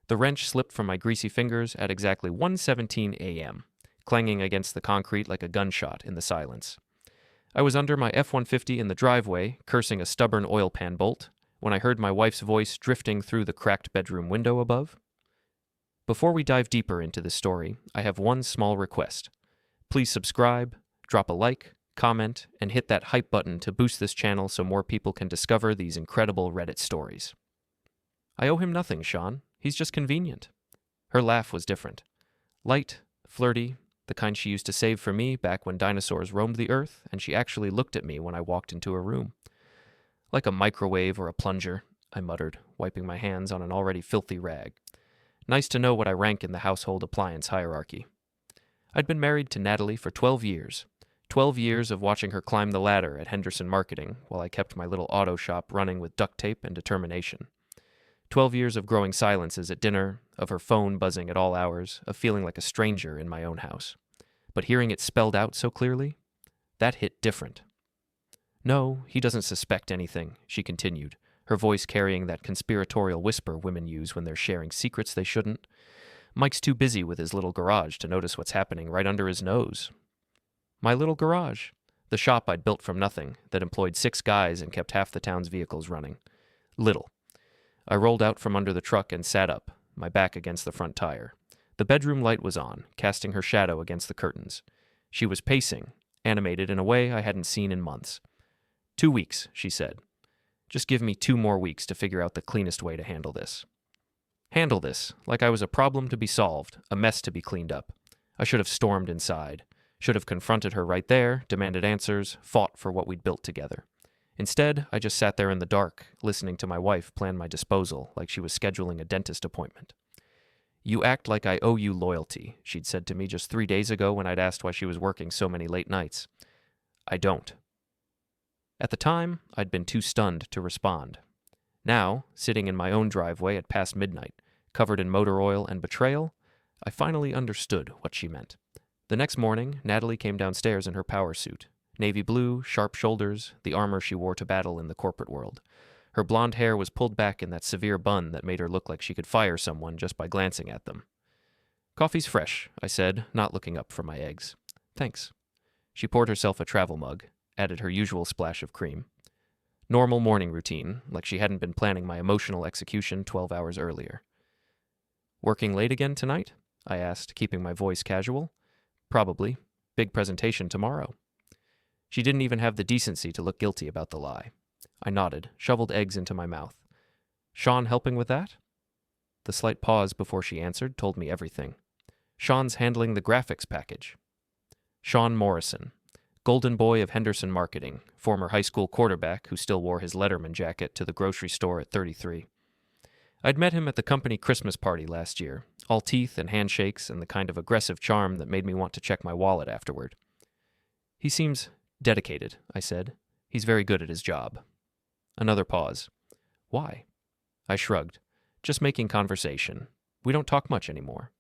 The wrench slipped from my greasy fingers at exactly 1:17 a.m., clanging against the concrete like a gunshot in the silence. I was under my F-150 in the driveway, cursing a stubborn oil pan bolt, when I heard my wife's voice drifting through the cracked bedroom window above. Before we dive deeper into this story, I have one small request. Please subscribe, drop a like, comment, and hit that hype button to boost this channel so more people can discover these incredible Reddit stories. I owe him nothing, Sean. He's just convenient. Her laugh was different. Light, flirty, the kind she used to save for me back when dinosaurs roamed the earth, and she actually looked at me when I walked into her room. Like a microwave or a plunger, I muttered, wiping my hands on an already filthy rag. Nice to know what I rank in the household appliance hierarchy. I'd been married to Natalie for 12 years. 12 years of watching her climb the ladder at Henderson Marketing while I kept my little auto shop running with duct tape and determination. 12 years of growing silences at dinner, of her phone buzzing at all hours, of feeling like a stranger in my own house. But hearing it spelled out so clearly, that hit different. No, he doesn't suspect anything, she continued, her voice carrying that conspiratorial whisper women use when they're sharing secrets they shouldn't. Mike's too busy with his little garage to notice what's happening right under his nose. My little garage, the shop I'd built from nothing, that employed 6 guys and kept half the town's vehicles running. Little. I rolled out from under the truck and sat up, my back against the front tire. The bedroom light was on, casting her shadow against the curtains. She was pacing, animated in a way I hadn't seen in months. 2 weeks, she said. Just give me 2 more weeks to figure out the cleanest way to handle this. Handle this, like I was a problem to be solved, a mess to be cleaned up. I should have stormed inside, should have confronted her right there, demanded answers, fought for what we'd built together. Instead, I just sat there in the dark, listening to my wife plan my disposal like she was scheduling a dentist appointment. You act like I owe you loyalty, she'd said to me just 3 days ago when I'd asked why she was working so many late nights. I don't. At the time, I'd been too stunned to respond. Now, sitting in my own driveway at past midnight, covered in motor oil and betrayal, I finally understood what she meant. The next morning, Natalie came downstairs in her power suit. Navy blue, sharp shoulders, the armor she wore to battle in the corporate world. Her blonde hair was pulled back in that severe bun that made her look like she could fire someone just by glancing at them. Coffee's fresh, I said, not looking up from my eggs. Thanks. She poured herself a travel mug, added her usual splash of cream. Normal morning routine, like she hadn't been planning my emotional execution 12 hours earlier. Working late again tonight? I asked, keeping my voice casual. Probably. Big presentation tomorrow. She didn't even have the decency to look guilty about the lie. I nodded, shoveled eggs into my mouth. Sean helping with that? The slight pause before she answered told me everything. Sean's handling the graphics package. Sean Morrison, golden boy of Henderson Marketing, former high school quarterback who still wore his Letterman jacket to the grocery store at 33. I'd met him at the company Christmas party last year, all teeth and handshakes and the kind of aggressive charm that made me want to check my wallet afterward. He seems dedicated, I said. He's very good at his job. Another pause. Why? I shrugged. Just making conversation. We don't talk much anymore.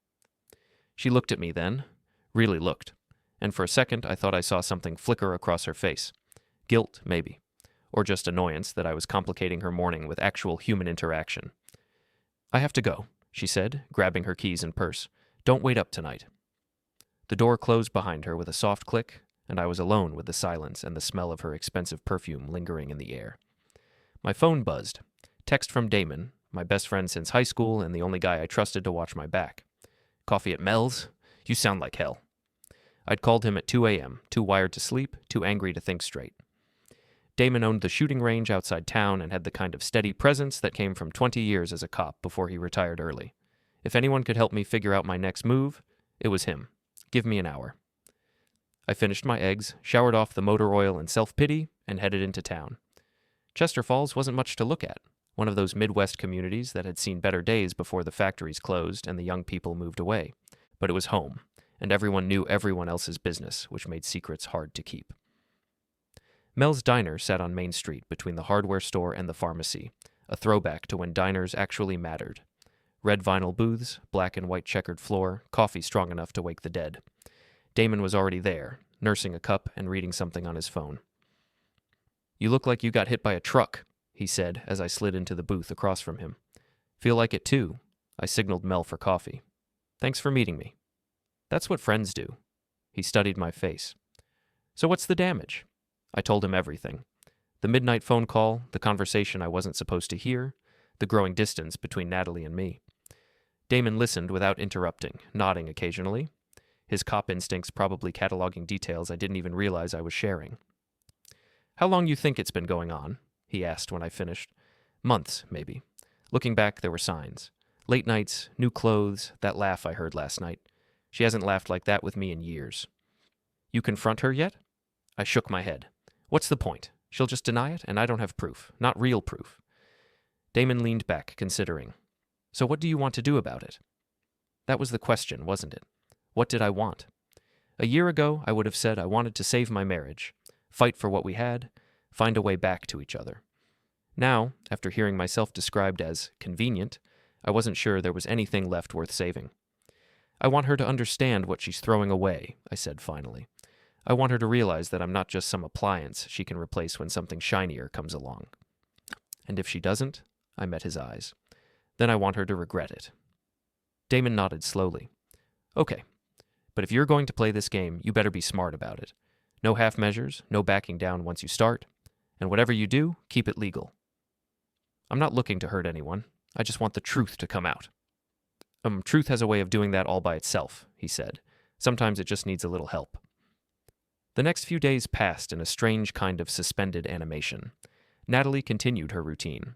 She looked at me then, really looked, and for a second I thought I saw something flicker across her face. Guilt, maybe, or just annoyance that I was complicating her morning with actual human interaction. I have to go, she said, grabbing her keys and purse. Don't wait up tonight. The door closed behind her with a soft click, and I was alone with the silence and the smell of her expensive perfume lingering in the air. My phone buzzed. Text from Damon, my best friend since high school and the only guy I trusted to watch my back. Coffee at Mel's? You sound like hell. I'd called him at 2 a.m., too wired to sleep, too angry to think straight. Damon owned the shooting range outside town and had the kind of steady presence that came from 20 years as a cop before he retired early. If anyone could help me figure out my next move, it was him. Give me an hour. I finished my eggs, showered off the motor oil and self-pity, and headed into town. Chester Falls wasn't much to look at, one of those Midwest communities that had seen better days before the factories closed and the young people moved away. But it was home, and everyone knew everyone else's business, which made secrets hard to keep. Mel's Diner sat on Main Street between the hardware store and the pharmacy, a throwback to when diners actually mattered. Red vinyl booths, black and white checkered floor, coffee strong enough to wake the dead. Damon was already there, nursing a cup and reading something on his phone. You look like you got hit by a truck, he said as I slid into the booth across from him. Feel like it too. I signaled Mel for coffee. Thanks for meeting me. That's what friends do. He studied my face. So what's the damage? I told him everything. The midnight phone call, the conversation I wasn't supposed to hear, the growing distance between Natalie and me. Damon listened without interrupting, nodding occasionally, his cop instincts probably cataloging details I didn't even realize I was sharing. How long you think it's been going on? He asked when I finished. Months, maybe. Looking back, there were signs. Late nights, new clothes, that laugh I heard last night. She hasn't laughed like that with me in years. You confront her yet? I shook my head. What's the point? She'll just deny it, and I don't have proof. Not real proof. Damon leaned back, considering. So what do you want to do about it? That was the question, wasn't it? What did I want? A year ago, I would have said I wanted to save my marriage, fight for what we had, find a way back to each other. Now, after hearing myself described as convenient, I wasn't sure there was anything left worth saving. I want her to understand what she's throwing away, I said finally. I want her to realize that I'm not just some appliance she can replace when something shinier comes along. And if she doesn't, I met his eyes. Then I want her to regret it. Damon nodded slowly. Okay, but if you're going to play this game, you better be smart about it. No half measures, no backing down once you start, and whatever you do, keep it legal. I'm not looking to hurt anyone. I just want the truth to come out. Truth has a way of doing that all by itself, he said. Sometimes it just needs a little help. The next few days passed in a strange kind of suspended animation. Natalie continued her routine.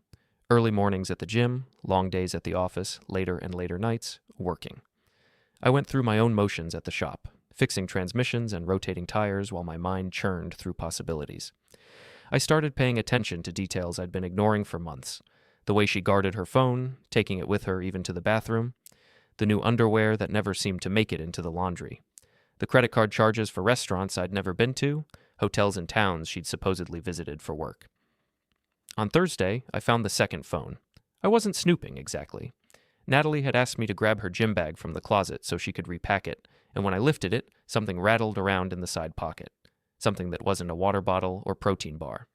Early mornings at the gym, long days at the office, later and later nights, working. I went through my own motions at the shop, fixing transmissions and rotating tires while my mind churned through possibilities. I started paying attention to details I'd been ignoring for months. The way she guarded her phone, taking it with her even to the bathroom. The new underwear that never seemed to make it into the laundry. The credit card charges for restaurants I'd never been to, hotels and towns she'd supposedly visited for work. On Thursday, I found the second phone. I wasn't snooping, exactly. Natalie had asked me to grab her gym bag from the closet so she could repack it, and when I lifted it, something rattled around in the side pocket. Something that wasn't a water bottle or protein bar.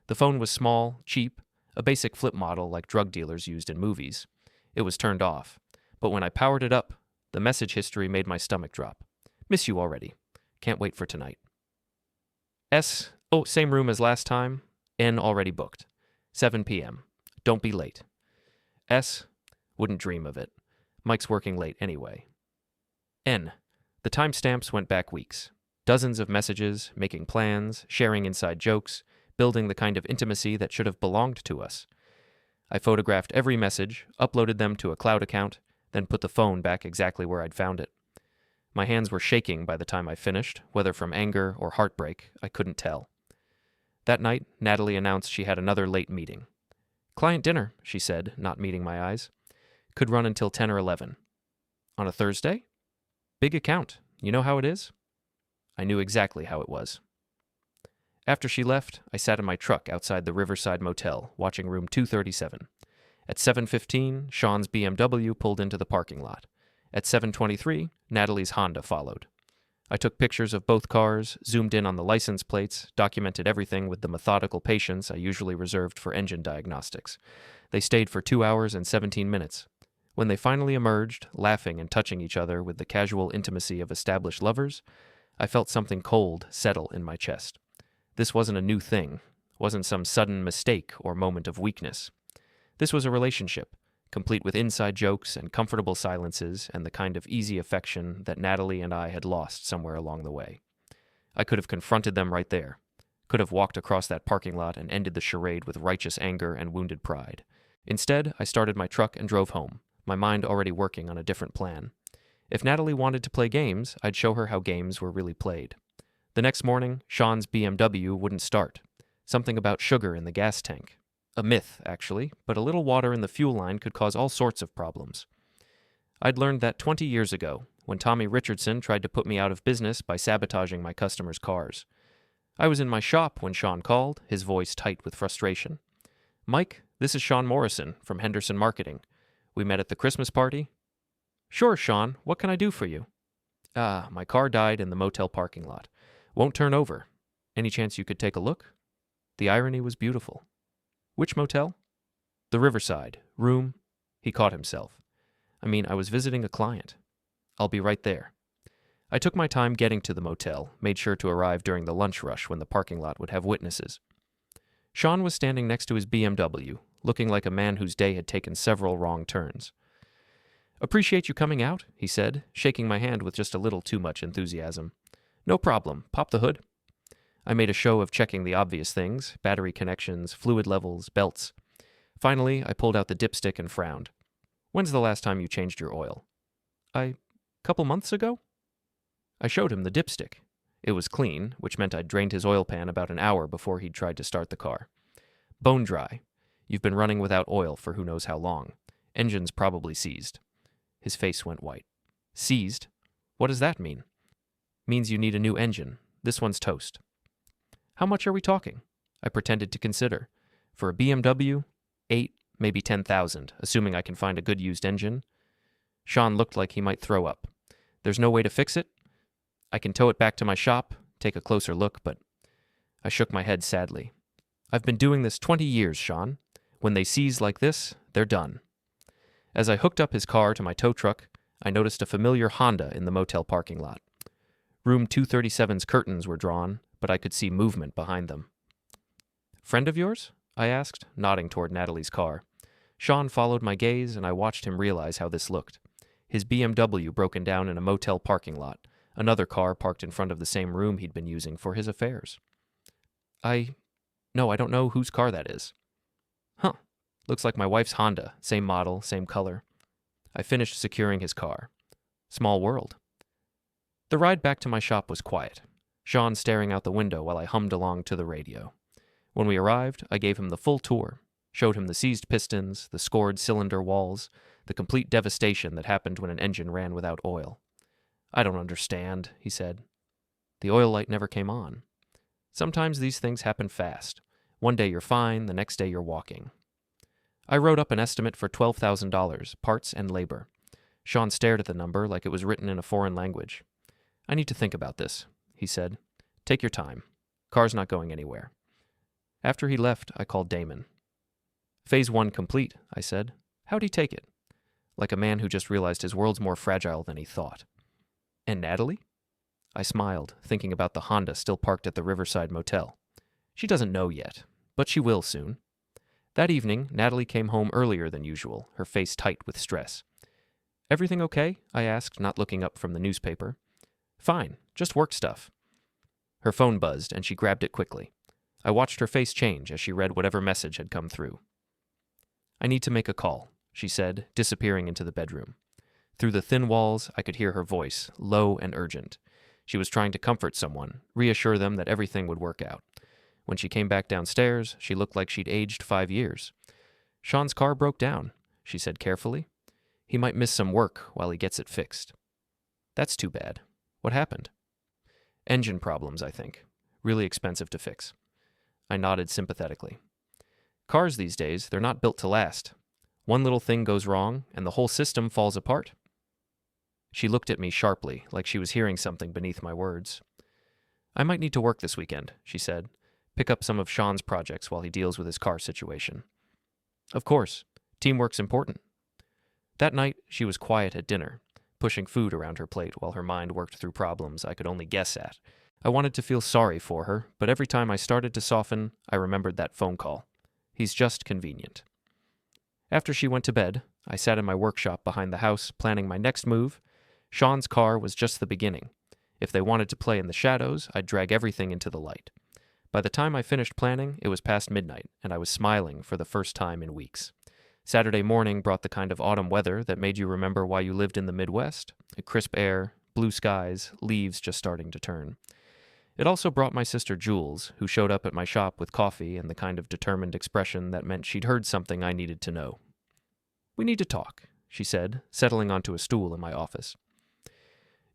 The phone was small, cheap, a basic flip model like drug dealers used in movies. It was turned off, but when I powered it up, the message history made my stomach drop. Miss you already. Can't wait for tonight. S. Oh, same room as last time. N already booked. 7 p.m. Don't be late. S. Wouldn't dream of it. Mike's working late anyway. N. The timestamps went back weeks. Dozens of messages, making plans, sharing inside jokes, building the kind of intimacy that should have belonged to us. I photographed every message, uploaded them to a cloud account, then put the phone back exactly where I'd found it. My hands were shaking by the time I finished, whether from anger or heartbreak, I couldn't tell. That night, Natalie announced she had another late meeting. Client dinner, she said, not meeting my eyes. Could run until 10 or 11. On a Thursday? Big account. You know how it is? I knew exactly how it was. After she left, I sat in my truck outside the Riverside Motel, watching room 237. At 7:15, Sean's BMW pulled into the parking lot. At 7:23, Natalie's Honda followed. I took pictures of both cars, zoomed in on the license plates, documented everything with the methodical patience I usually reserved for engine diagnostics. They stayed for 2 hours and 17 minutes. When they finally emerged, laughing and touching each other with the casual intimacy of established lovers, I felt something cold settle in my chest. This wasn't a new thing, wasn't some sudden mistake or moment of weakness. This was a relationship, complete with inside jokes and comfortable silences and the kind of easy affection that Natalie and I had lost somewhere along the way. I could have confronted them right there, could have walked across that parking lot and ended the charade with righteous anger and wounded pride. Instead, I started my truck and drove home, my mind already working on a different plan. If Natalie wanted to play games, I'd show her how games were really played. The next morning, Sean's BMW wouldn't start. Something about sugar in the gas tank. A myth, actually, but a little water in the fuel line could cause all sorts of problems. I'd learned that 20 years ago, when Tommy Richardson tried to put me out of business by sabotaging my customers' cars. I was in my shop when Sean called, his voice tight with frustration. Mike, this is Sean Morrison from Henderson Marketing. We met at the Christmas party. Sure, Sean, what can I do for you? My car died in the motel parking lot. Won't turn over. Any chance you could take a look? The irony was beautiful. Which motel? The Riverside. Room? He caught himself. I was visiting a client. I'll be right there. I took my time getting to the motel, made sure to arrive during the lunch rush when the parking lot would have witnesses. Sean was standing next to his BMW, looking like a man whose day had taken several wrong turns. "Appreciate you coming out," he said, shaking my hand with just a little too much enthusiasm. "No problem. Pop the hood." I made a show of checking the obvious things: battery connections, fluid levels, belts. Finally, I pulled out the dipstick and frowned. "When's the last time you changed your oil?" Couple months ago?" I showed him the dipstick. It was clean, which meant I'd drained his oil pan about an hour before he'd tried to start the car. "Bone dry. You've been running without oil for who knows how long. Engine's probably seized." His face went white. "Seized? What does that mean?" "Means you need a new engine. This one's toast." "How much are we talking?" I pretended to consider. "For a BMW, 8, maybe 10,000, assuming I can find a good used engine." Sean looked like he might throw up. "There's no way to fix it? I can tow it back to my shop, take a closer look, but..." I shook my head sadly. "I've been doing this 20 years, Sean. When they seize like this, they're done." As I hooked up his car to my tow truck, I noticed a familiar Honda in the motel parking lot. Room 237's curtains were drawn, but I could see movement behind them. "Friend of yours?" I asked, nodding toward Natalie's car. Sean followed my gaze, and I watched him realize how this looked. His BMW broken down in a motel parking lot, another car parked in front of the same room he'd been using for his affairs. No, I don't know whose car that is." "Huh. Looks like my wife's Honda, same model, same color." I finished securing his car. Small world. The ride back to my shop was quiet, Sean staring out the window while I hummed along to the radio. When we arrived, I gave him the full tour, showed him the seized pistons, the scored cylinder walls, the complete devastation that happened when an engine ran without oil. "I don't understand," he said. "The oil light never came on. Sometimes these things happen fast. One day you're fine, the next day you're walking." I wrote up an estimate for $12,000, parts and labor. Sean stared at the number like it was written in a foreign language. "I need to think about this," he said. "Take your time. Car's not going anywhere." After he left, I called Damon. "Phase 1 complete," I said. "How'd he take it?" Like a man who just realized his world's more fragile than he thought. "And Natalie?" I smiled, thinking about the Honda still parked at the Riverside Motel. "She doesn't know yet, but she will soon." That evening, Natalie came home earlier than usual, her face tight with stress. "Everything okay?" I asked, not looking up from the newspaper. "Fine, just work stuff." Her phone buzzed, and she grabbed it quickly. I watched her face change as she read whatever message had come through. "I need to make a call," she said, disappearing into the bedroom. Through the thin walls, I could hear her voice, low and urgent. She was trying to comfort someone, reassure them that everything would work out. When she came back downstairs, she looked like she'd aged 5 years. "Sean's car broke down," she said carefully. "He might miss some work while he gets it fixed." "That's too bad. What happened?" "Engine problems, I think. Really expensive to fix." I nodded sympathetically. "Cars these days, they're not built to last. One little thing goes wrong, and the whole system falls apart." She looked at me sharply, like she was hearing something beneath my words. "I might need to work this weekend," she said. "Pick up some of Sean's projects while he deals with his car situation." "Of course. Teamwork's important." That night, she was quiet at dinner, pushing food around her plate while her mind worked through problems I could only guess at. I wanted to feel sorry for her, but every time I started to soften, I remembered that phone call. He's just convenient. After she went to bed, I sat in my workshop behind the house, planning my next move. Sean's car was just the beginning. If they wanted to play in the shadows, I'd drag everything into the light. By the time I finished planning, it was past midnight, and I was smiling for the first time in weeks. Saturday morning brought the kind of autumn weather that made you remember why you lived in the Midwest: a crisp air, blue skies, leaves just starting to turn. It also brought my sister Jules, who showed up at my shop with coffee and the kind of determined expression that meant she'd heard something I needed to know. "We need to talk," she said, settling onto a stool in my office.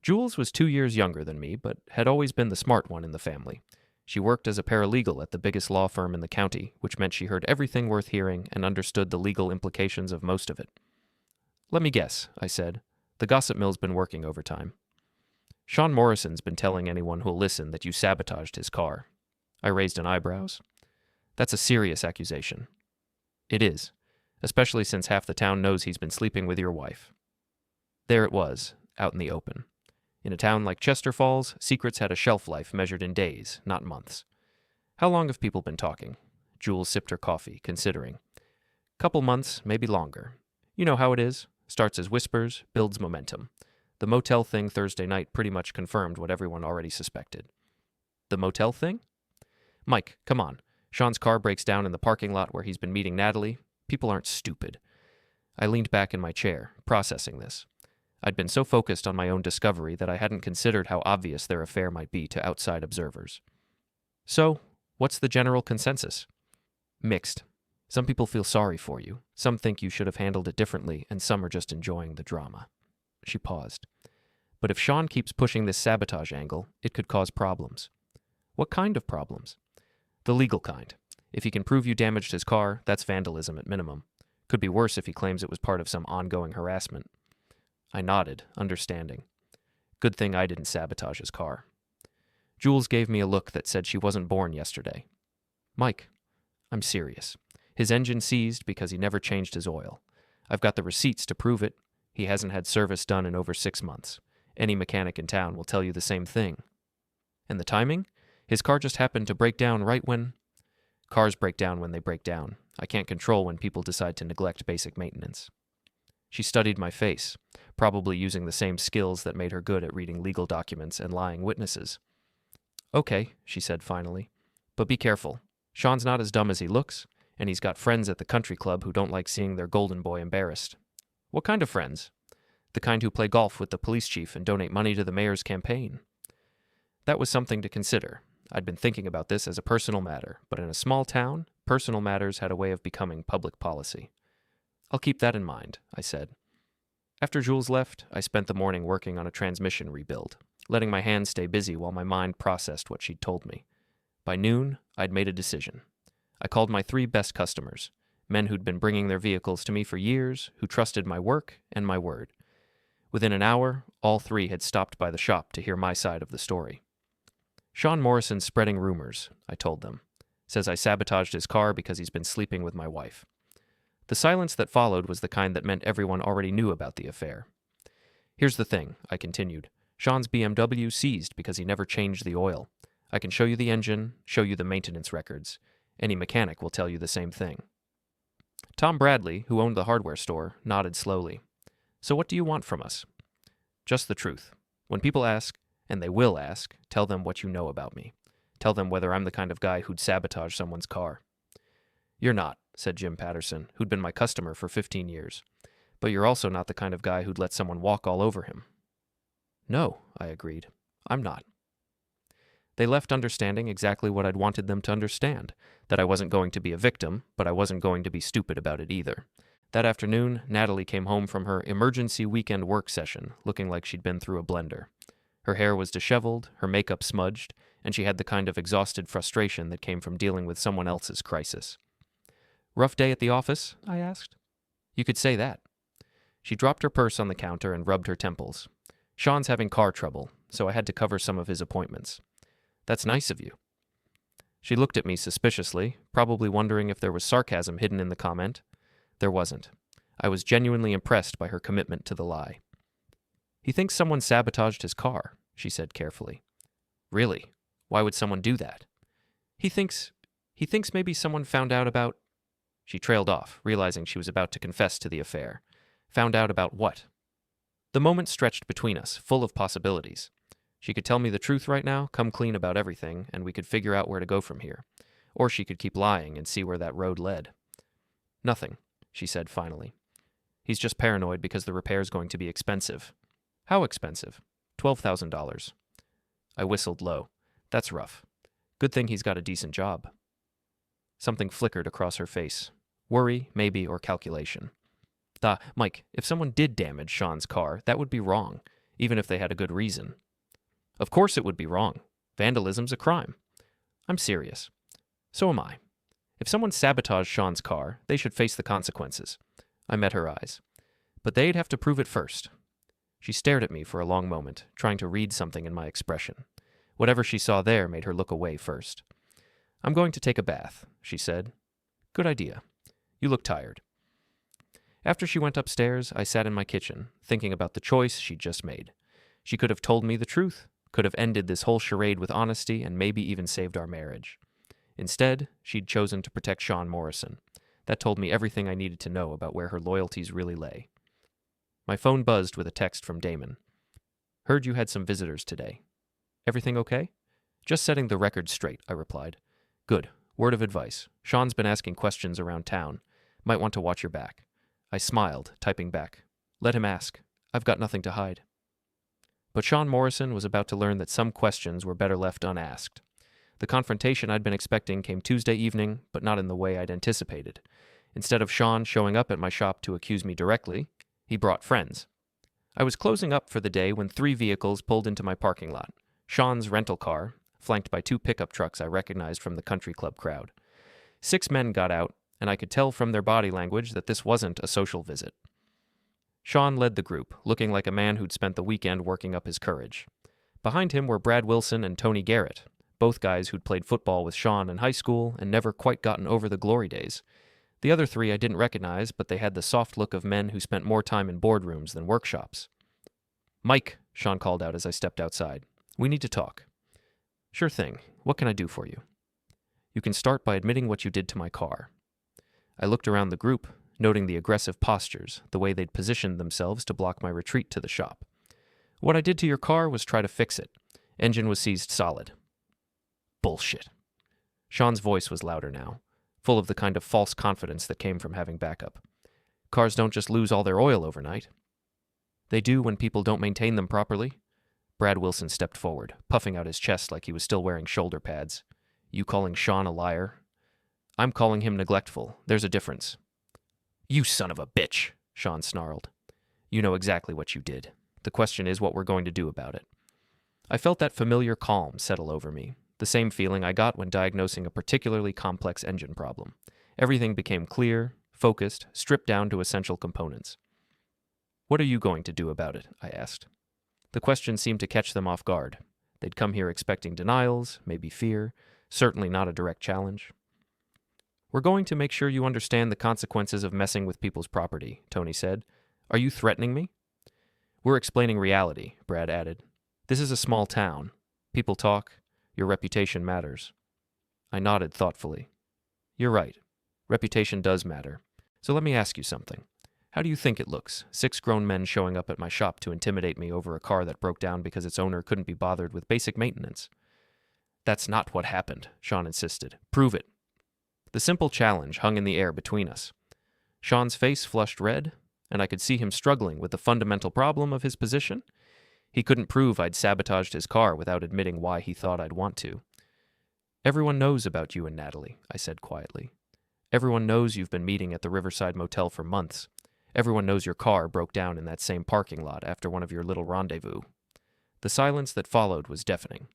Jules was 2 years younger than me, but had always been the smart one in the family. She worked as a paralegal at the biggest law firm in the county, which meant she heard everything worth hearing and understood the legal implications of most of it. "Let me guess," I said. "The gossip mill's been working overtime." "Sean Morrison's been telling anyone who'll listen that you sabotaged his car." I raised an eyebrows. "That's a serious accusation." "It is, especially since half the town knows he's been sleeping with your wife." There it was, out in the open. In a town like Chester Falls, secrets had a shelf life measured in days, not months. How long have people been talking? Jules sipped her coffee, considering. Couple months, maybe longer. You know how it is. Starts as whispers, builds momentum. The motel thing Thursday night pretty much confirmed what everyone already suspected. The motel thing? Mike, come on. Sean's car breaks down in the parking lot where he's been meeting Natalie. People aren't stupid. I leaned back in my chair, processing this. I'd been so focused on my own discovery that I hadn't considered how obvious their affair might be to outside observers. So, what's the general consensus? Mixed. Some people feel sorry for you, some think you should have handled it differently, and some are just enjoying the drama. She paused. But if Sean keeps pushing this sabotage angle, it could cause problems. What kind of problems? The legal kind. If he can prove you damaged his car, that's vandalism at minimum. Could be worse if he claims it was part of some ongoing harassment. I nodded, understanding. Good thing I didn't sabotage his car. Jules gave me a look that said she wasn't born yesterday. Mike, I'm serious. His engine seized because he never changed his oil. I've got the receipts to prove it. He hasn't had service done in over 6 months. Any mechanic in town will tell you the same thing. And the timing? His car just happened to break down right when... Cars break down when they break down. I can't control when people decide to neglect basic maintenance. She studied my face, probably using the same skills that made her good at reading legal documents and lying witnesses. Okay, she said finally. But be careful. Sean's not as dumb as he looks, and he's got friends at the country club who don't like seeing their golden boy embarrassed. What kind of friends? The kind who play golf with the police chief and donate money to the mayor's campaign. That was something to consider. I'd been thinking about this as a personal matter, but in a small town, personal matters had a way of becoming public policy. I'll keep that in mind, I said. After Jules left, I spent the morning working on a transmission rebuild, letting my hands stay busy while my mind processed what she'd told me. By noon, I'd made a decision. I called my 3 best customers, men who'd been bringing their vehicles to me for years, who trusted my work and my word. Within an hour, all 3 had stopped by the shop to hear my side of the story. Sean Morrison's spreading rumors, I told them. Says I sabotaged his car because he's been sleeping with my wife. The silence that followed was the kind that meant everyone already knew about the affair. Here's the thing, I continued. Sean's BMW seized because he never changed the oil. I can show you the engine, show you the maintenance records. Any mechanic will tell you the same thing. Tom Bradley, who owned the hardware store, nodded slowly. So what do you want from us? Just the truth. When people ask, and they will ask, tell them what you know about me. Tell them whether I'm the kind of guy who'd sabotage someone's car. You're not, said Jim Patterson, who'd been my customer for 15 years. But you're also not the kind of guy who'd let someone walk all over him. No, I agreed. I'm not. They left understanding exactly what I'd wanted them to understand, that I wasn't going to be a victim, but I wasn't going to be stupid about it either. That afternoon, Natalie came home from her emergency weekend work session, looking like she'd been through a blender. Her hair was disheveled, her makeup smudged, and she had the kind of exhausted frustration that came from dealing with someone else's crisis. Rough day at the office? I asked. You could say that. She dropped her purse on the counter and rubbed her temples. Sean's having car trouble, so I had to cover some of his appointments. That's nice of you. She looked at me suspiciously, probably wondering if there was sarcasm hidden in the comment. There wasn't. I was genuinely impressed by her commitment to the lie. He thinks someone sabotaged his car, she said carefully. Really? Why would someone do that? He thinks maybe someone found out about... She trailed off, realizing she was about to confess to the affair. Found out about what? The moment stretched between us, full of possibilities. She could tell me the truth right now, come clean about everything, and we could figure out where to go from here. Or she could keep lying and see where that road led. Nothing, she said finally. He's just paranoid because the repair's going to be expensive. How expensive? $12,000. I whistled low. That's rough. Good thing he's got a decent job. Something flickered across her face. Worry, maybe, or calculation. Mike, if someone did damage Sean's car, that would be wrong, even if they had a good reason. Of course it would be wrong. Vandalism's a crime. I'm serious. So am I. If someone sabotaged Sean's car, they should face the consequences. I met her eyes. But they'd have to prove it first. She stared at me for a long moment, trying to read something in my expression. Whatever she saw there made her look away first. I'm going to take a bath, she said. Good idea. You look tired. After she went upstairs, I sat in my kitchen, thinking about the choice she'd just made. She could have told me the truth, could have ended this whole charade with honesty, and maybe even saved our marriage. Instead, she'd chosen to protect Sean Morrison. That told me everything I needed to know about where her loyalties really lay. My phone buzzed with a text from Damon. Heard you had some visitors today. Everything okay? Just setting the record straight, I replied. Good. Word of advice. Sean's been asking questions around town. Might want to watch your back. I smiled, typing back. Let him ask. I've got nothing to hide. But Sean Morrison was about to learn that some questions were better left unasked. The confrontation I'd been expecting came Tuesday evening, but not in the way I'd anticipated. Instead of Sean showing up at my shop to accuse me directly, he brought friends. I was closing up for the day when 3 vehicles pulled into my parking lot. Sean's rental car, flanked by 2 pickup trucks I recognized from the country club crowd. 6 men got out, and I could tell from their body language that this wasn't a social visit. Sean led the group, looking like a man who'd spent the weekend working up his courage. Behind him were Brad Wilson and Tony Garrett, both guys who'd played football with Sean in high school and never quite gotten over the glory days. The other 3 I didn't recognize, but they had the soft look of men who spent more time in boardrooms than workshops. Mike, Sean called out as I stepped outside. We need to talk. Sure thing. What can I do for you? You can start by admitting what you did to my car. I looked around the group, noting the aggressive postures, the way they'd positioned themselves to block my retreat to the shop. What I did to your car was try to fix it. Engine was seized solid. Bullshit. Sean's voice was louder now, full of the kind of false confidence that came from having backup. Cars don't just lose all their oil overnight. They do when people don't maintain them properly. Brad Wilson stepped forward, puffing out his chest like he was still wearing shoulder pads. You calling Sean a liar? I'm calling him neglectful. There's a difference. You son of a bitch, Sean snarled. You know exactly what you did. The question is what we're going to do about it. I felt that familiar calm settle over me, the same feeling I got when diagnosing a particularly complex engine problem. Everything became clear, focused, stripped down to essential components. What are you going to do about it? I asked. The question seemed to catch them off guard. They'd come here expecting denials, maybe fear, certainly not a direct challenge. We're going to make sure you understand the consequences of messing with people's property, Tony said. Are you threatening me? We're explaining reality, Brad added. This is a small town. People talk. Your reputation matters. I nodded thoughtfully. You're right. Reputation does matter. So let me ask you something. How do you think it looks? 6 grown men showing up at my shop to intimidate me over a car that broke down because its owner couldn't be bothered with basic maintenance. That's not what happened, Sean insisted. Prove it. The simple challenge hung in the air between us. Sean's face flushed red, and I could see him struggling with the fundamental problem of his position. He couldn't prove I'd sabotaged his car without admitting why he thought I'd want to. Everyone knows about you and Natalie, I said quietly. Everyone knows you've been meeting at the Riverside Motel for months. Everyone knows your car broke down in that same parking lot after one of your little rendezvous. The silence that followed was deafening.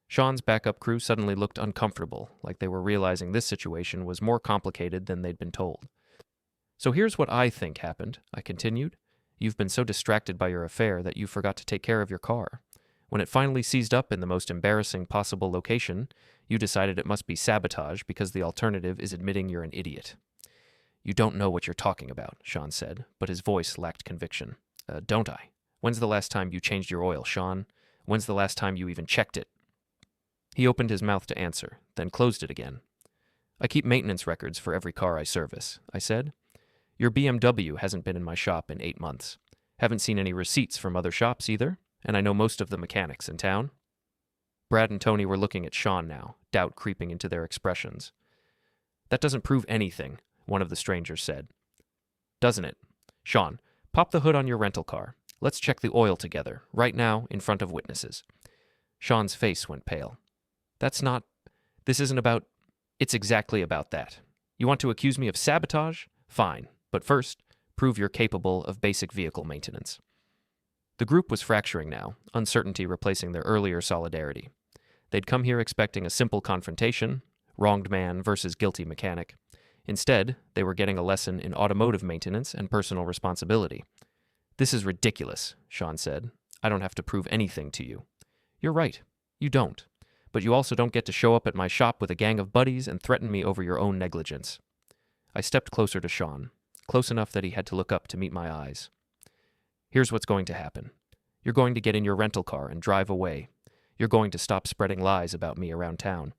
Sean's backup crew suddenly looked uncomfortable, like they were realizing this situation was more complicated than they'd been told. So here's what I think happened, I continued. You've been so distracted by your affair that you forgot to take care of your car. When it finally seized up in the most embarrassing possible location, you decided it must be sabotage because the alternative is admitting you're an idiot. You don't know what you're talking about, Sean said, but his voice lacked conviction. Don't I? When's the last time you changed your oil, Sean? When's the last time you even checked it? He opened his mouth to answer, then closed it again. I keep maintenance records for every car I service, I said. Your BMW hasn't been in my shop in 8 months. Haven't seen any receipts from other shops either, and I know most of the mechanics in town. Brad and Tony were looking at Sean now, doubt creeping into their expressions. That doesn't prove anything, one of the strangers said. Doesn't it? Sean, pop the hood on your rental car. Let's check the oil together, right now, in front of witnesses. Sean's face went pale. This isn't about... It's exactly about that. You want to accuse me of sabotage? Fine. But first, prove you're capable of basic vehicle maintenance. The group was fracturing now, uncertainty replacing their earlier solidarity. They'd come here expecting a simple confrontation, wronged man versus guilty mechanic. Instead, they were getting a lesson in automotive maintenance and personal responsibility. This is ridiculous, Sean said. I don't have to prove anything to you. You're right. You don't. But you also don't get to show up at my shop with a gang of buddies and threaten me over your own negligence. I stepped closer to Sean. close enough that he had to look up to meet my eyes. Here's what's going to happen. You're going to get in your rental car and drive away. You're going to stop spreading lies about me around town.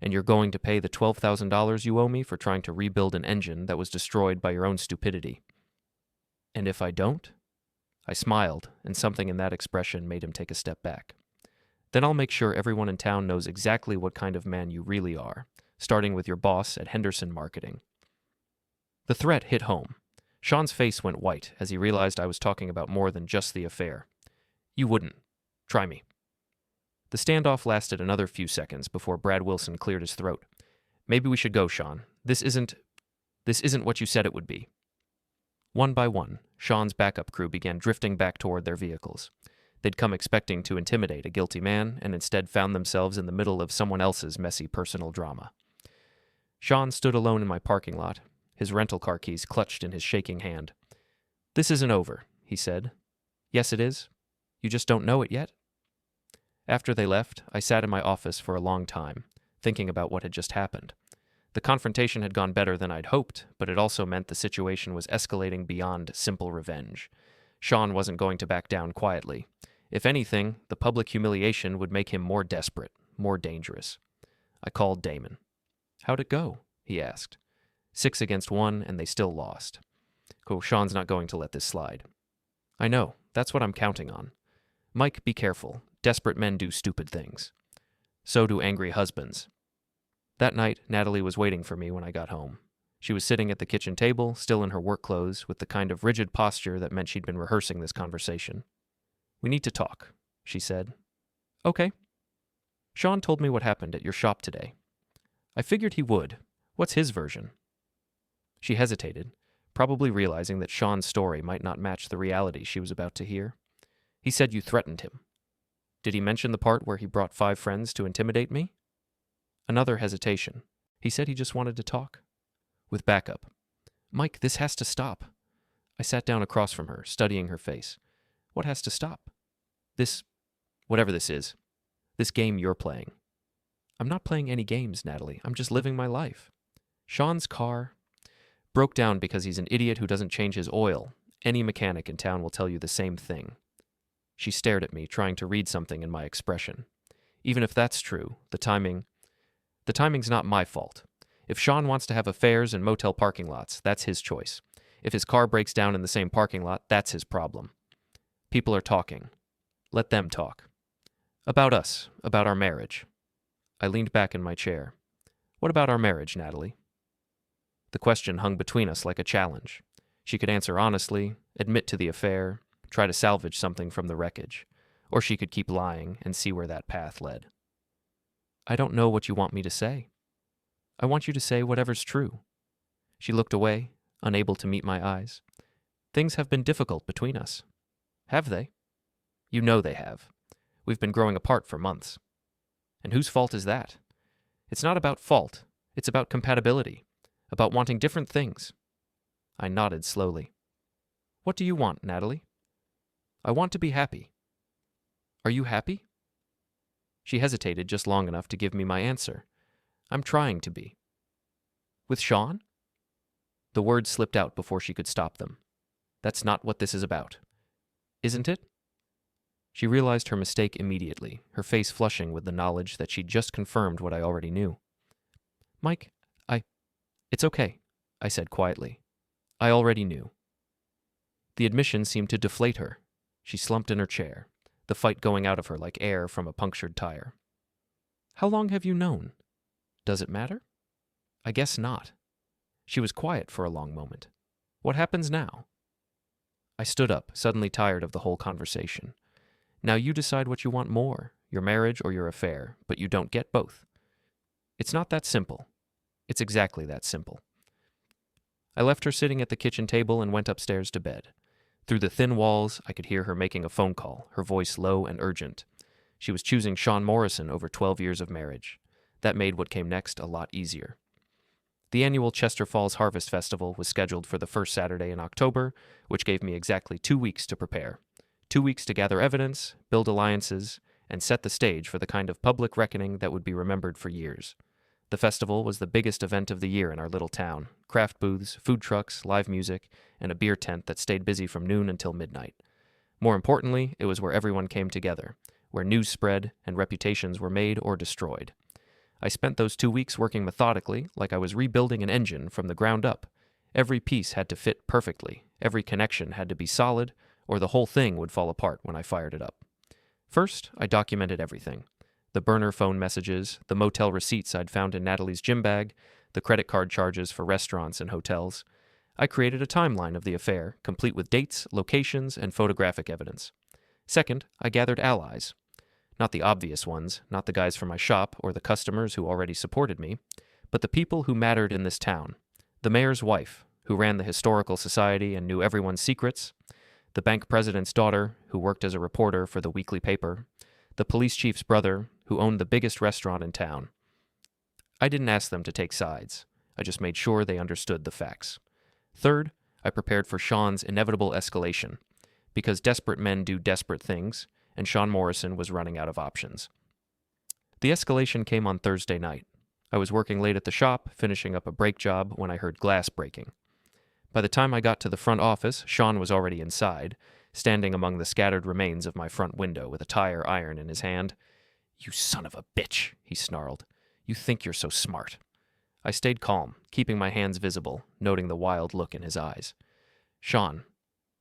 And you're going to pay the $12,000 you owe me for trying to rebuild an engine that was destroyed by your own stupidity. And if I don't? I smiled, and something in that expression made him take a step back. Then I'll make sure everyone in town knows exactly what kind of man you really are, starting with your boss at Henderson Marketing. The threat hit home. Sean's face went white as he realized I was talking about more than just the affair. You wouldn't. Try me. The standoff lasted another few seconds before Brad Wilson cleared his throat. Maybe we should go, Sean. This isn't what you said it would be. One by one, Sean's backup crew began drifting back toward their vehicles. They'd come expecting to intimidate a guilty man and instead found themselves in the middle of someone else's messy personal drama. Sean stood alone in my parking lot, his rental car keys clutched in his shaking hand. This isn't over, he said. Yes, it is. You just don't know it yet? After they left, I sat in my office for a long time, thinking about what had just happened. The confrontation had gone better than I'd hoped, but it also meant the situation was escalating beyond simple revenge. Sean wasn't going to back down quietly. If anything, the public humiliation would make him more desperate, more dangerous. I called Damon. How'd it go? He asked. 6 against 1, and they still lost. Sean's not going to let this slide. I know. That's what I'm counting on. Mike, be careful. Desperate men do stupid things. So do angry husbands. That night, Natalie was waiting for me when I got home. She was sitting at the kitchen table, still in her work clothes, with the kind of rigid posture that meant she'd been rehearsing this conversation. We need to talk, she said. Okay. Sean told me what happened at your shop today. I figured he would. What's his version? She hesitated, probably realizing that Sean's story might not match the reality she was about to hear. He said you threatened him. Did he mention the part where he brought 5 friends to intimidate me? Another hesitation. He said he just wanted to talk. With backup. Mike, this has to stop. I sat down across from her, studying her face. What has to stop? Whatever this is. This game you're playing. I'm not playing any games, Natalie. I'm just living my life. Sean's car broke down because he's an idiot who doesn't change his oil. Any mechanic in town will tell you the same thing. She stared at me, trying to read something in my expression. Even if that's true, the timing's not my fault. If Sean wants to have affairs in motel parking lots, that's his choice. If his car breaks down in the same parking lot, that's his problem. People are talking. Let them talk. About us, about our marriage. I leaned back in my chair. What about our marriage, Natalie? The question hung between us like a challenge. She could answer honestly, admit to the affair, try to salvage something from the wreckage, or she could keep lying and see where that path led. I don't know what you want me to say. I want you to say whatever's true. She looked away, unable to meet my eyes. Things have been difficult between us. Have they? You know they have. We've been growing apart for months. And whose fault is that? It's not about fault. It's about compatibility. About wanting different things. I nodded slowly. What do you want, Natalie? I want to be happy. Are you happy? She hesitated just long enough to give me my answer. I'm trying to be. With Sean? The words slipped out before she could stop them. That's not what this is about. Isn't it? She realized her mistake immediately, her face flushing with the knowledge that she'd just confirmed what I already knew. Mike, It's okay, I said quietly. I already knew. The admission seemed to deflate her. She slumped in her chair, the fight going out of her like air from a punctured tire. How long have you known? Does it matter? I guess not. She was quiet for a long moment. What happens now? I stood up, suddenly tired of the whole conversation. Now you decide what you want more, your marriage or your affair, but you don't get both. It's not that simple. It's exactly that simple. I left her sitting at the kitchen table and went upstairs to bed. Through the thin walls, I could hear her making a phone call, her voice low and urgent. She was choosing Sean Morrison over 12 years of marriage. That made what came next a lot easier. The annual Chester Falls Harvest Festival was scheduled for the first Saturday in October, which gave me exactly 2 weeks to prepare. 2 weeks to gather evidence, build alliances, and set the stage for the kind of public reckoning that would be remembered for years. The festival was the biggest event of the year in our little town. Craft booths, food trucks, live music, and a beer tent that stayed busy from noon until midnight. More importantly, it was where everyone came together, where news spread and reputations were made or destroyed. I spent those 2 weeks working methodically, like I was rebuilding an engine from the ground up. Every piece had to fit perfectly, every connection had to be solid, or the whole thing would fall apart when I fired it up. First, I documented everything. The burner phone messages, the motel receipts I'd found in Natalie's gym bag, the credit card charges for restaurants and hotels. I created a timeline of the affair, complete with dates, locations, and photographic evidence. Second, I gathered allies. Not the obvious ones, not the guys from my shop or the customers who already supported me, but the people who mattered in this town. The mayor's wife, who ran the historical society and knew everyone's secrets, the bank president's daughter, who worked as a reporter for the weekly paper, the police chief's brother, who owned the biggest restaurant in town. I didn't ask them to take sides. I just made sure they understood the facts. Third, I prepared for Sean's inevitable escalation, because desperate men do desperate things, and Sean Morrison was running out of options. The escalation came on Thursday night. I was working late at the shop, finishing up a brake job, when I heard glass breaking. By the time I got to the front office, Sean was already inside, standing among the scattered remains of my front window with a tire iron in his hand. "You son of a bitch," he snarled. "You think you're so smart." I stayed calm, keeping my hands visible, noting the wild look in his eyes. "Sean,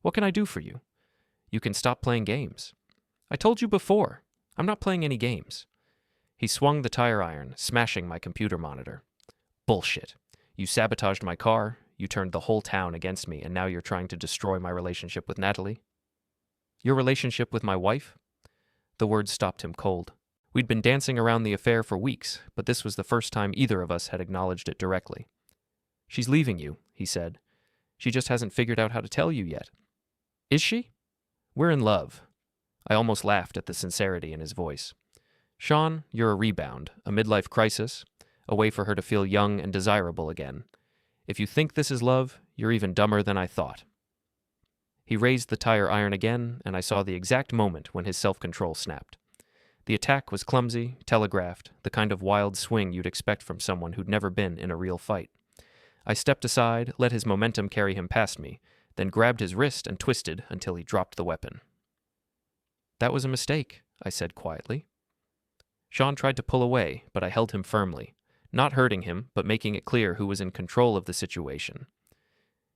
what can I do for you? You can stop playing games." "I told you before. I'm not playing any games." He swung the tire iron, smashing my computer monitor. "Bullshit. You sabotaged my car, you turned the whole town against me, and now you're trying to destroy my relationship with Natalie." "Your relationship with my wife?" The words stopped him cold. We'd been dancing around the affair for weeks, but this was the first time either of us had acknowledged it directly. "She's leaving you," he said. "She just hasn't figured out how to tell you yet." "Is she?" "We're in love." I almost laughed at the sincerity in his voice. "Sean, you're a rebound, a midlife crisis, a way for her to feel young and desirable again. If you think this is love, you're even dumber than I thought." He raised the tire iron again, and I saw the exact moment when his self-control snapped. The attack was clumsy, telegraphed, the kind of wild swing you'd expect from someone who'd never been in a real fight. I stepped aside, let his momentum carry him past me, then grabbed his wrist and twisted until he dropped the weapon. "That was a mistake," I said quietly. Sean tried to pull away, but I held him firmly, not hurting him, but making it clear who was in control of the situation.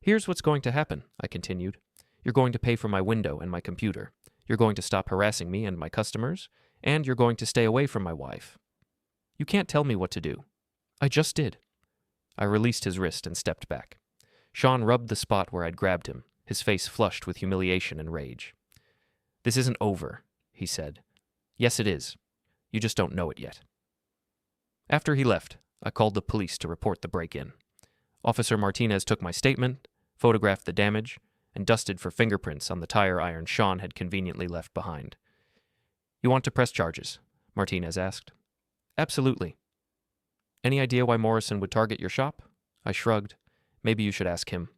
"Here's what's going to happen," I continued. "You're going to pay for my window and my computer. You're going to stop harassing me and my customers, and you're going to stay away from my wife. You can't tell me what to do." "I just did." I released his wrist and stepped back. Sean rubbed the spot where I'd grabbed him, his face flushed with humiliation and rage. "This isn't over," he said. "Yes, it is. You just don't know it yet." After he left, I called the police to report the break-in. Officer Martinez took my statement, photographed the damage, and dusted for fingerprints on the tire iron Sean had conveniently left behind. "You want to press charges?" Martinez asked. "Absolutely." "Any idea why Morrison would target your shop?" I shrugged. "Maybe you should ask him."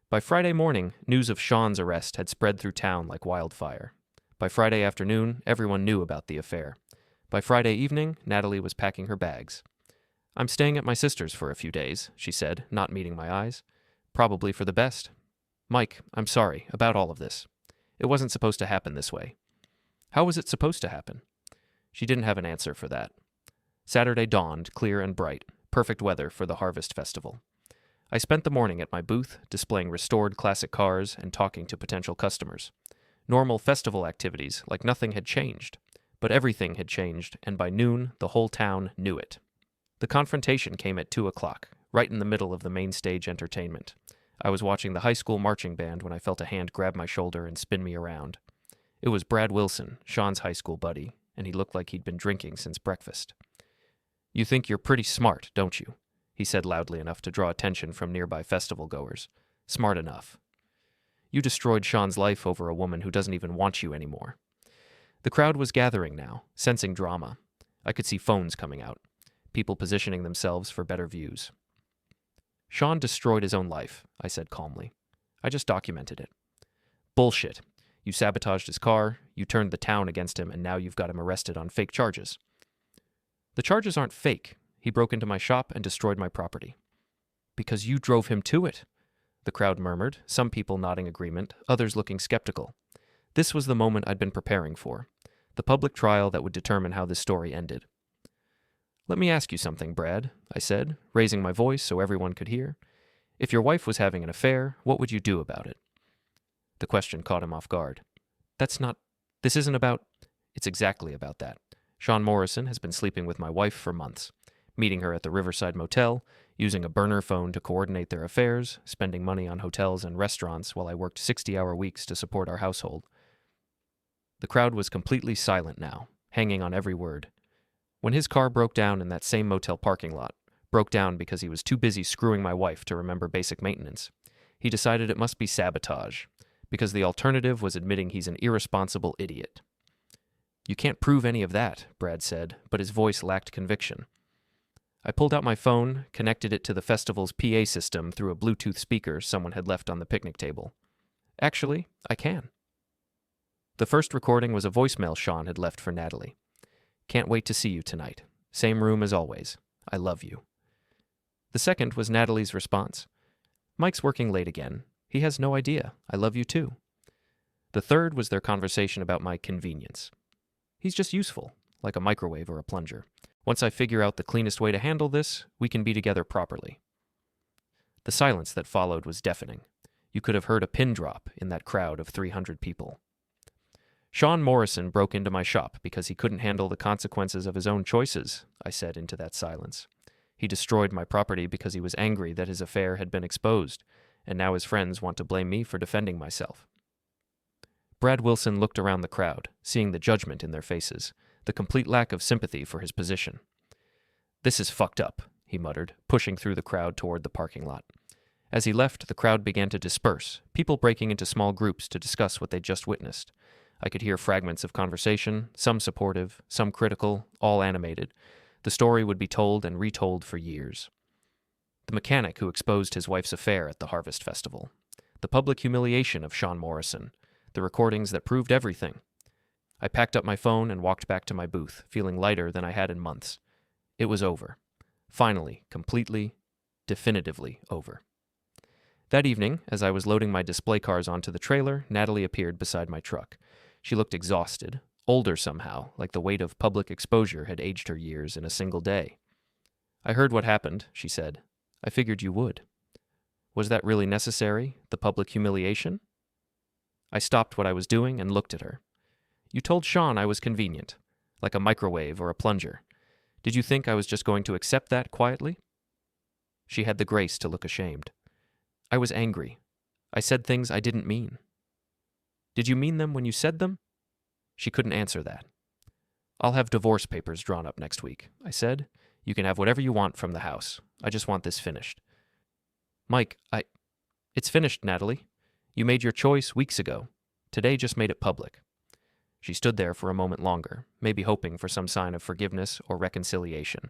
By Friday morning, news of Sean's arrest had spread through town like wildfire. By Friday afternoon, everyone knew about the affair. By Friday evening, Natalie was packing her bags. "I'm staying at my sister's for a few days," she said, not meeting my eyes. "Probably for the best. Mike, I'm sorry about all of this. It wasn't supposed to happen this way." "How was it supposed to happen?" She didn't have an answer for that. Saturday dawned, clear and bright, perfect weather for the Harvest Festival. I spent the morning at my booth, displaying restored classic cars and talking to potential customers. Normal festival activities, like nothing had changed. But everything had changed, and by noon, the whole town knew it. The confrontation came at 2 o'clock, right in the middle of the main stage entertainment. I was watching the high school marching band when I felt a hand grab my shoulder and spin me around. It was Brad Wilson, Sean's high school buddy, and he looked like he'd been drinking since breakfast. "You think you're pretty smart, don't you?" he said loudly enough to draw attention from nearby festival goers. "Smart enough. You destroyed Sean's life over a woman who doesn't even want you anymore." The crowd was gathering now, sensing drama. I could see phones coming out, people positioning themselves for better views. "Sean destroyed his own life," I said calmly. "I just documented it." "Bullshit. You sabotaged his car, you turned the town against him, and now you've got him arrested on fake charges." "The charges aren't fake. He broke into my shop and destroyed my property. Because you drove him to it, the crowd murmured, some people nodding agreement, others looking skeptical. This was the moment I'd been preparing for, the public trial that would determine how this story ended. Let me ask you something, Brad, I said, raising my voice so everyone could hear. If your wife was having an affair, what would you do about it? The question caught him off guard. This isn't about... It's exactly about that. Sean Morrison has been sleeping with my wife for months, meeting her at the Riverside Motel, using a burner phone to coordinate their affairs, spending money on hotels and restaurants while I worked 60-hour weeks to support our household. The crowd was completely silent now, hanging on every word. When his car broke down in that same motel parking lot, broke down because he was too busy screwing my wife to remember basic maintenance, he decided it must be sabotage, because the alternative was admitting he's an irresponsible idiot. You can't prove any of that, Brad said, but his voice lacked conviction. I pulled out my phone, connected it to the festival's PA system through a Bluetooth speaker someone had left on the picnic table. Actually, I can. The first recording was a voicemail Sean had left for Natalie. Can't wait to see you tonight. Same room as always. I love you. The second was Natalie's response. Mike's working late again. He has no idea. I love you too. The third was their conversation about my convenience. He's just useful, like a microwave or a plunger. Once I figure out the cleanest way to handle this, we can be together properly. The silence that followed was deafening. You could have heard a pin drop in that crowd of 300 people. Sean Morrison broke into my shop because he couldn't handle the consequences of his own choices, I said into that silence. He destroyed my property because he was angry that his affair had been exposed, and now his friends want to blame me for defending myself. Brad Wilson looked around the crowd, seeing the judgment in their faces, the complete lack of sympathy for his position. This is fucked up, he muttered, pushing through the crowd toward the parking lot. As he left, the crowd began to disperse, people breaking into small groups to discuss what they'd just witnessed. I could hear fragments of conversation, some supportive, some critical, all animated. The story would be told and retold for years. The mechanic who exposed his wife's affair at the Harvest Festival. The public humiliation of Sean Morrison. The recordings that proved everything. I packed up my phone and walked back to my booth, feeling lighter than I had in months. It was over. Finally, completely, definitively over. That evening, as I was loading my display cars onto the trailer, Natalie appeared beside my truck. She looked exhausted, older somehow, like the weight of public exposure had aged her years in a single day. I heard what happened, she said. I figured you would. Was that really necessary, the public humiliation? I stopped what I was doing and looked at her. You told Sean I was convenient, like a microwave or a plunger. Did you think I was just going to accept that quietly? She had the grace to look ashamed. I was angry. I said things I didn't mean. Did you mean them when you said them? She couldn't answer that. I'll have divorce papers drawn up next week, I said. You can have whatever you want from the house. I just want this finished. Mike, It's finished, Natalie. You made your choice weeks ago. Today just made it public. She stood there for a moment longer, maybe hoping for some sign of forgiveness or reconciliation.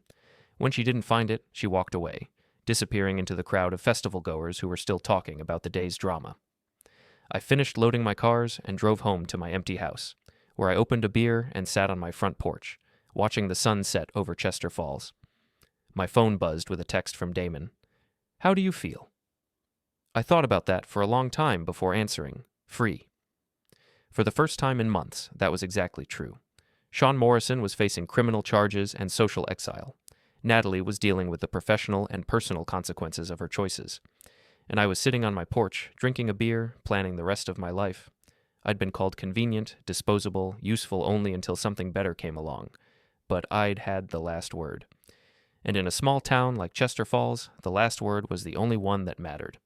When she didn't find it, she walked away, disappearing into the crowd of festival-goers who were still talking about the day's drama. I finished loading my cars and drove home to my empty house, where I opened a beer and sat on my front porch, watching the sun set over Chester Falls. My phone buzzed with a text from Damon. How do you feel? I thought about that for a long time before answering. Free. For the first time in months, that was exactly true. Sean Morrison was facing criminal charges and social exile. Natalie was dealing with the professional and personal consequences of her choices. And I was sitting on my porch, drinking a beer, planning the rest of my life. I'd been called convenient, disposable, useful only until something better came along. But I'd had the last word. And in a small town like Chester Falls, the last word was the only one that mattered.